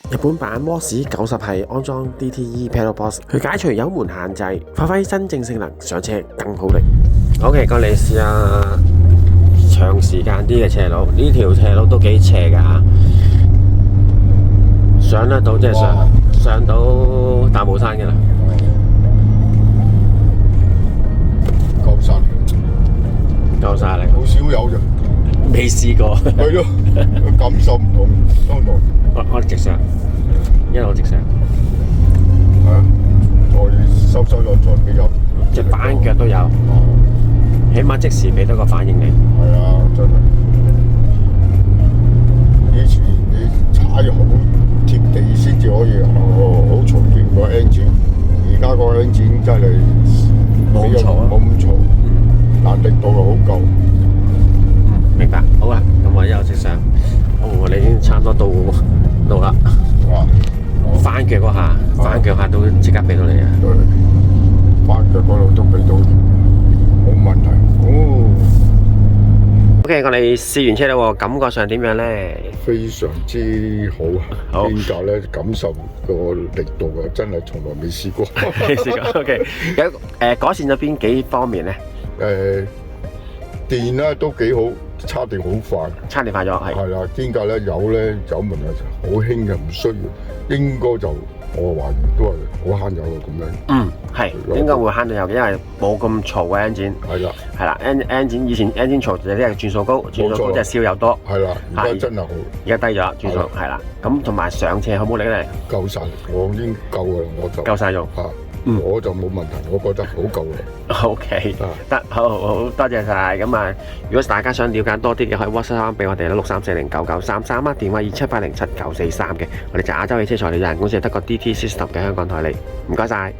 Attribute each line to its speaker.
Speaker 1: 日本版 WOS 90係安裝 DTE Pedal Box， 佢解除油門限制，發揮真正性能，上車更好力。OK， 過嚟試下長時間啲嘅斜路，呢條斜路都幾斜㗎，上得到即係上到大帽山嘅啦。夠晒你，
Speaker 2: 好少有啫，
Speaker 1: 未試過。
Speaker 2: 係咯，感受唔同，相同。
Speaker 1: 我直上，一路直上，
Speaker 2: 係啊，再收落再俾入，
Speaker 1: 即係反腳都有，起碼即時俾到個反應你。
Speaker 2: 係啊，真係。以前你踩好貼地先至可以好嘈啲個 engine， 而家個 engine 真係
Speaker 1: 冇咁嘈啊，
Speaker 2: 冇咁嘈。但力度又好夠。
Speaker 1: 明白。好啊，咁我一路直上。我哋已經差唔多到啦。翻腳嗰下，翻腳下都即刻俾到你啊！
Speaker 2: 翻腳嗰度都俾到，冇問題。
Speaker 1: OK， 我哋試完車啦喎，感覺上點樣咧？
Speaker 2: 非常之好。邊架咧感受個力度啊，真係從來未試過。
Speaker 1: 未試過。OK， 有改善咗邊幾方面咧？
Speaker 2: 電咧都幾好，叉電好快，
Speaker 1: 叉電快咗係。
Speaker 2: 係啦，邊架咧油門啊好輕嘅，唔需要，應該就我懷疑都係好慳油嘅咁樣。
Speaker 1: 係應該會慳到油嘅，因為冇咁嘈嘅 engine。
Speaker 2: 係啦，
Speaker 1: 係啦 engine 以前 engine 嘈就啲係轉數高，轉數高即係燒油多。
Speaker 2: 係啦，而家真係好，
Speaker 1: 而家低咗轉數係啦。咁同埋上斜好冇力咧？
Speaker 2: 夠晒，我已經夠㗎啦，我就
Speaker 1: 夠晒用。
Speaker 2: 我就冇問題，我覺得好夠啦。
Speaker 1: OK， 得好多謝晒。咁啊，如果大家想了解多啲嘅，可以 WhatsApp 俾我哋啦，63409933啊，電話27807943嘅。我哋就亞洲汽車材料有限公司，得個 DT System 嘅香港台嚟。唔該晒。